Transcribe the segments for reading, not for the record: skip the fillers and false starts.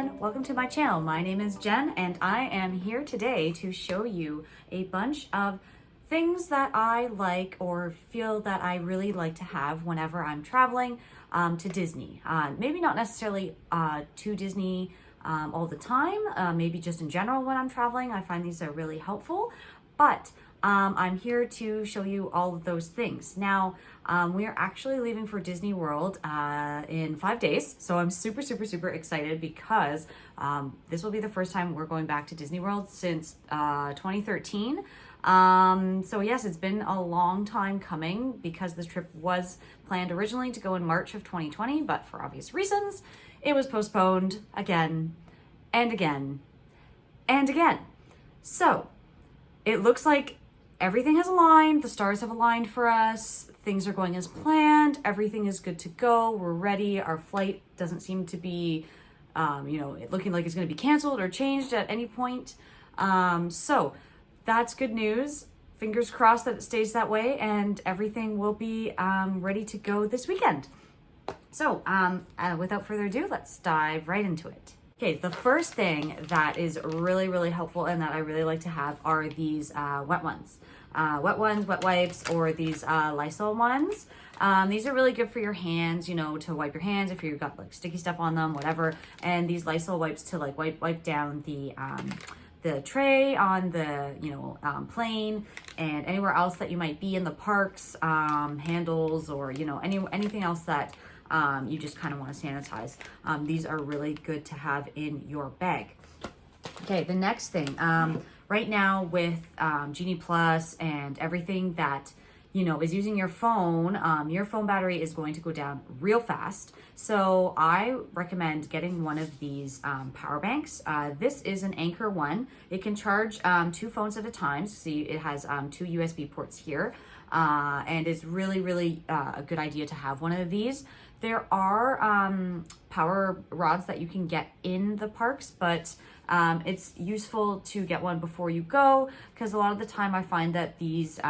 everyone, welcome to my channel. My name is Jen and I am here today to show you a bunch of things that I like or feel that I really like to have whenever I'm traveling to Disney. Maybe not necessarily to Disney all the time, maybe just in general when I'm traveling. I find these are really helpful, but I'm here to show you all of those things. Now, we are actually leaving for Disney World in 5 days. So I'm super excited because this will be the first time we're going back to Disney World since 2013. So yes, it's been a long time coming because this trip was planned originally to go in March of 2020, but for obvious reasons, it was postponed again and again and again. So it looks like everything has aligned, the stars have aligned for us, things are going as planned, everything is good to go, we're ready, our flight doesn't seem to be, looking like it's gonna be canceled or changed at any point. So that's good news. Fingers crossed that it stays that way and everything will be ready to go this weekend. So without further ado, let's dive right into it. Okay, the first thing that is really helpful and that I really like to have are these wet ones. Wet wipes, or these Lysol ones. These are really good for your hands, to wipe your hands if you've got like sticky stuff on them, whatever. And these Lysol wipes to like wipe down the tray on the plane and anywhere else that you might be in the parks, handles, or anything else that you just kind of want to sanitize. These are really good to have in your bag. Okay, the next thing, right now with Genie Plus and everything that is using your phone battery is going to go down real fast. So I recommend getting one of these power banks. This is an Anchor one. It can charge 2 phones at a time. See, it has 2 USB ports here, and it's really a good idea to have one of these. There are power rods that you can get in the parks, but it's useful to get one before you go, because a lot of the time I find that these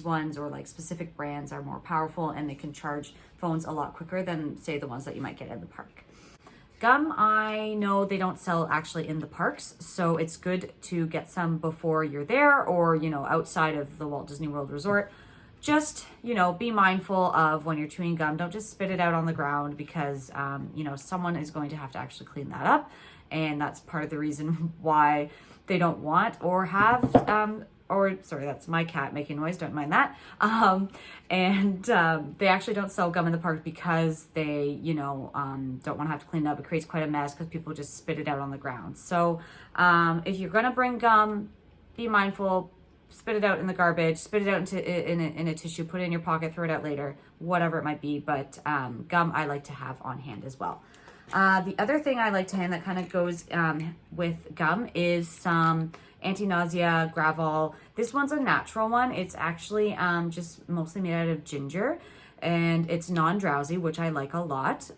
ones, or like specific brands, are more powerful and they can charge phones a lot quicker than, say, the ones that you might get in the park. Gum, I know they don't sell actually in the parks, so it's good to get some before you're there, or outside of the Walt Disney World Resort. Just, be mindful of when you're chewing gum. Don't just spit it out on the ground, because, someone is going to have to actually clean that up. And that's part of the reason why they don't want or have, sorry, that's my cat making noise, don't mind that. They actually don't sell gum in the park because they, don't want to have to clean it up. It creates quite a mess because people just spit it out on the ground. So if you're going to bring gum, be mindful. Spit it out in the garbage, spit it out in a tissue, put it in your pocket, throw it out later, whatever it might be. But gum I like to have on hand as well. The other thing I like to hand that kind of goes with gum is some anti-nausea Gravol. This one's a natural one. It's actually just mostly made out of ginger, and it's non-drowsy, which I like a lot.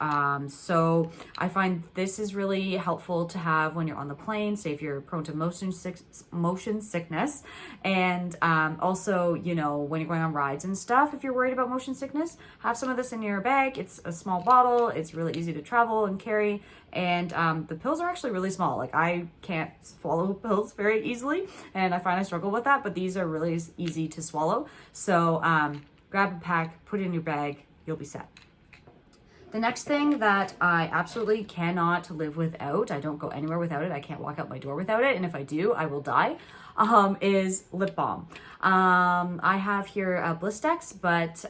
So I find this is really helpful to have when you're on the plane, say if you're prone to motion sickness. And also, when you're going on rides and stuff, if you're worried about motion sickness, have some of this in your bag. It's a small bottle. It's really easy to travel and carry. And the pills are actually really small. Like, I can't swallow pills very easily, and I find I struggle with that, but these are really easy to swallow. So grab a pack, put it in your bag, you'll be set. The next thing that I absolutely cannot live without, I don't go anywhere without it, I can't walk out my door without it, and if I do, I will die, is lip balm. I have here Blistex, but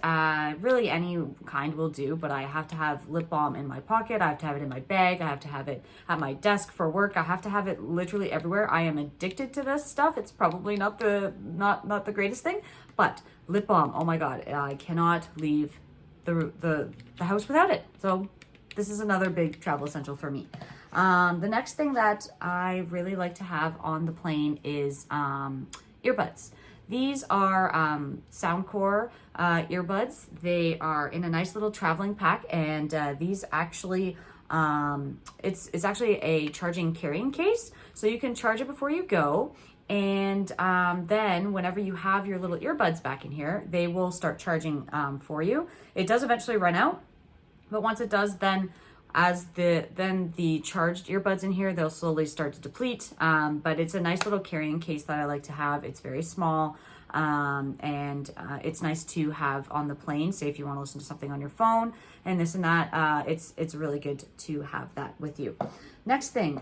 really any kind will do, but I have to have lip balm in my pocket, I have to have it in my bag, I have to have it at my desk for work, I have to have it literally everywhere. I am addicted to this stuff. It's probably not the greatest thing, but lip balm, oh my god, I cannot leave the house without it. So this is another big travel essential for me. The next thing that I really like to have on the plane is earbuds. These are Soundcore earbuds. They are in a nice little traveling pack, and these actually, it's actually a charging carrying case, so you can charge it before you go. And then whenever you have your little earbuds back in here, they will start charging for you. It does eventually run out, but once it does, then As then the charged earbuds in here, they'll slowly start to deplete. But it's a nice little carrying case that I like to have. It's very small. And it's nice to have on the plane, say if you want to listen to something on your phone and this and that, it's really good to have that with you. Next thing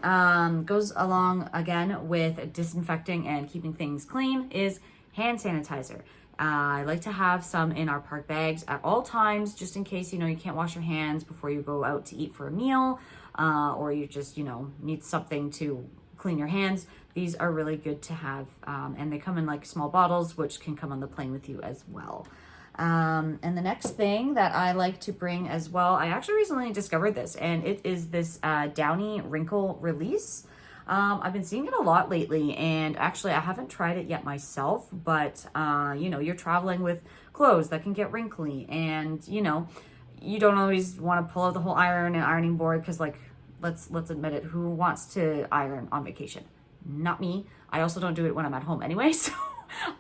goes along again with disinfecting and keeping things clean is hand sanitizer. I like to have some in our park bags at all times, just in case, you can't wash your hands before you go out to eat for a meal, or you just, need something to clean your hands. These are really good to have, and they come in like small bottles, which can come on the plane with you as well. And the next thing that I like to bring as well, I actually recently discovered this, and it is this Downy wrinkle release. I've been seeing it a lot lately, and actually I haven't tried it yet myself, but you're traveling with clothes that can get wrinkly, and you don't always want to pull out the whole iron and ironing board, because like, let's admit it, who wants to iron on vacation? Not me. I also don't do it when I'm at home anyway, so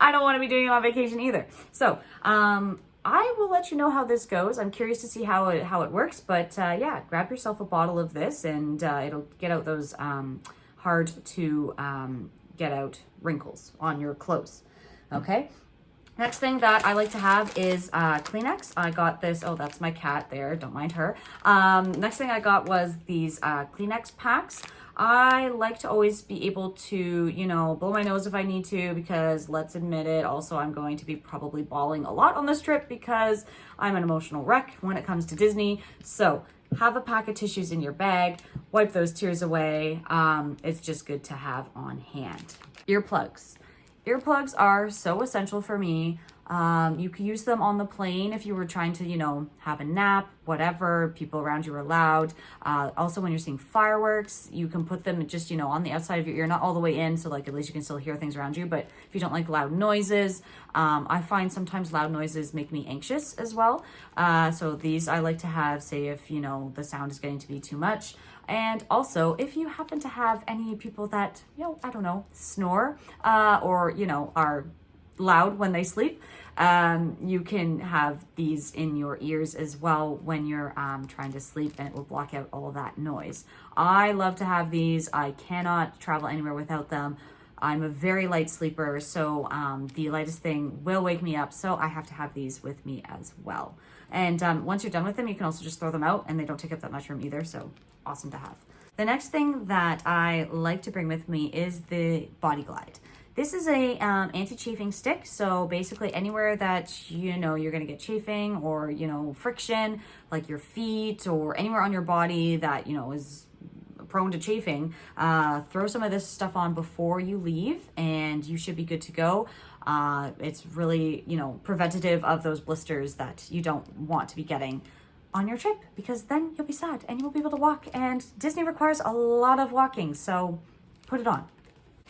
I don't want to be doing it on vacation either. So I will let you know how this goes. I'm curious to see how it works, but yeah, grab yourself a bottle of this, and it'll get out those hard to get out wrinkles on your clothes. Okay. Next thing that I like to have is Kleenex. I got this. Oh, that's my cat there. Don't mind her. Next thing I got was these Kleenex packs. I like to always be able to, blow my nose if I need to, because let's admit it, also I'm going to be probably bawling a lot on this trip because I'm an emotional wreck when it comes to Disney. So have a pack of tissues in your bag, wipe those tears away. It's just good to have on hand. Earplugs. Earplugs are so essential for me. You can use them on the plane if you were trying to, have a nap, whatever, people around you are loud. Also, when you're seeing fireworks, you can put them just, on the outside of your ear, not all the way in, so like at least you can still hear things around you. But if you don't like loud noises, I find sometimes loud noises make me anxious as well. So these I like to have, say if, the sound is getting to be too much. And also, if you happen to have any people that, I don't know, snore, or, are loud when they sleep, you can have these in your ears as well when you're trying to sleep, and it will block out all that noise. I love to have these. I cannot travel anywhere without them. I'm a very light sleeper, so the lightest thing will wake me up, so I have to have these with me as well. And once you're done with them, you can also just throw them out, and they don't take up that much room either, so awesome to have. The next thing that I like to bring with me is the Body Glide. This is a anti-chafing stick, so basically anywhere that you're going to get chafing or friction, like your feet or anywhere on your body that is prone to chafing, throw some of this stuff on before you leave, and you should be good to go. It's really preventative of those blisters that you don't want to be getting on your trip, because then you'll be sad and you won't be able to walk, and Disney requires a lot of walking, so put it on.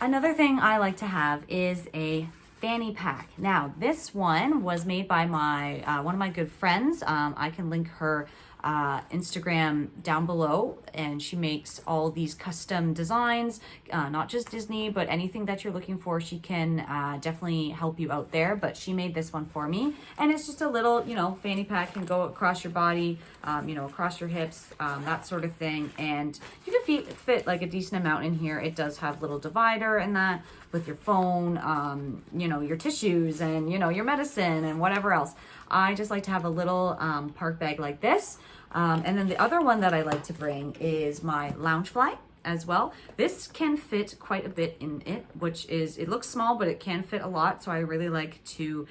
Another thing I like to have is a fanny pack. Now, this one was made by one of my good friends. I can link her Instagram down below, and she makes all these custom designs, not just Disney, but anything that you're looking for. She can definitely help you out there, but she made this one for me, and it's just a little fanny pack, can go across your body, across your hips, that sort of thing, and you can fit like a decent amount in here. It does have little divider and that with your phone, your tissues, and your medicine and whatever else. I just like to have a little park bag like this. And then the other one that I like to bring is my Loungefly as well. This can fit quite a bit in it, it looks small, but it can fit a lot. So I really like to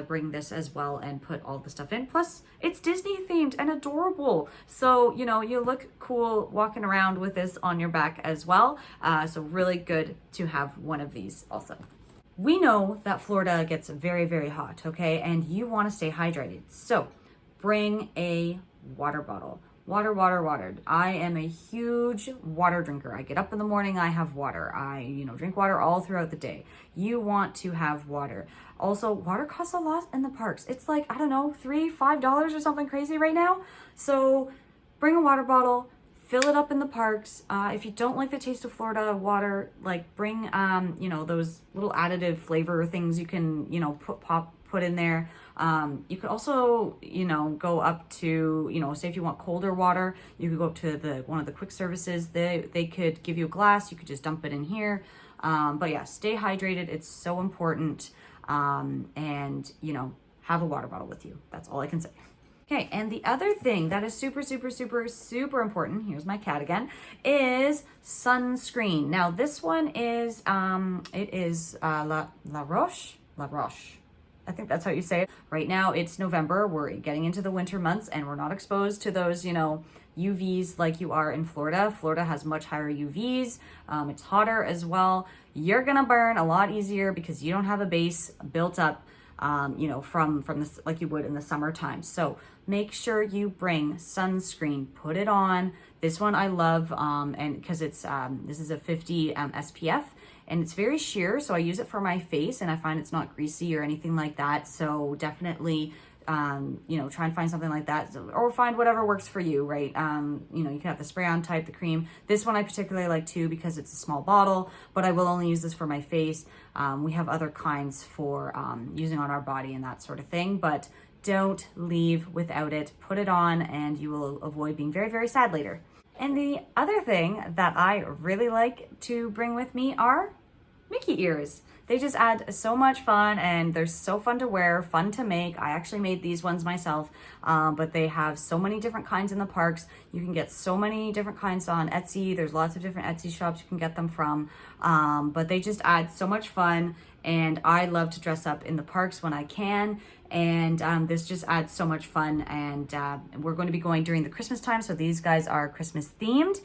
bring this as well and put all the stuff in. Plus, it's Disney themed and adorable. So, you look cool walking around with this on your back as well. So really good to have one of these also. We know that Florida gets very, very hot, okay? And you want to stay hydrated. So bring a water bottle. Water. I am a huge water drinker. I get up in the morning, I have water. I, drink water all throughout the day. You want to have water. Also, water costs a lot in the parks. It's like, I don't know, $3, $5 or something crazy right now. So bring a water bottle, fill it up in the parks. If you don't like the taste of Florida water, like bring, those little additive flavor things you can, put in there. You could also, go up to, say if you want colder water, you could go up to one of the quick services. They could give you a glass. You could just dump it in here. But yeah, stay hydrated. It's so important. And, have a water bottle with you. That's all I can say. Okay, and the other thing that is super, super, super, super important, here's my cat again, is sunscreen. Now this one is, it is La Roche. I think that's how you say it. Right now it's November, we're getting into the winter months and we're not exposed to those, UVs like you are in Florida. Florida has much higher UVs. It's hotter as well. You're gonna burn a lot easier because you don't have a base built up from this like you would in the summertime. So make sure you bring sunscreen, put it on. This one I love, and because it's, this is a 50 SPF and it's very sheer. So I use it for my face and I find it's not greasy or anything like that. So definitely, try and find something like that or find whatever works for you, right? You can have the spray on type, the cream. This one I particularly like too because it's a small bottle, but I will only use this for my face. We have other kinds for using on our body and that sort of thing, but don't leave without it. Put it on and you will avoid being very, very sad later. And the other thing that I really like to bring with me are Mickey ears. They just add so much fun and they're so fun to wear, fun to make. I actually made these ones myself, but they have so many different kinds in the parks. You can get so many different kinds on Etsy. There's lots of different Etsy shops you can get them from, but they just add so much fun. And I love to dress up in the parks when I can. And this just adds so much fun. And we're going to be going during the Christmas time. So these guys are Christmas themed.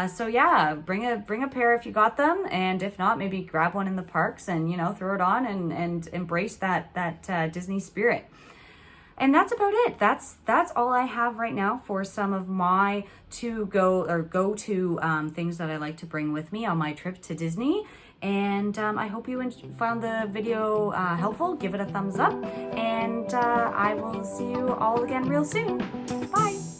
So yeah, bring a pair if you got them. And if not, maybe grab one in the parks and, throw it on and embrace that Disney spirit. And that's about it. That's all I have right now for some of my go-to things that I like to bring with me on my trip to Disney. And I hope you found the video helpful. Give it a thumbs up. And I will see you all again real soon. Bye.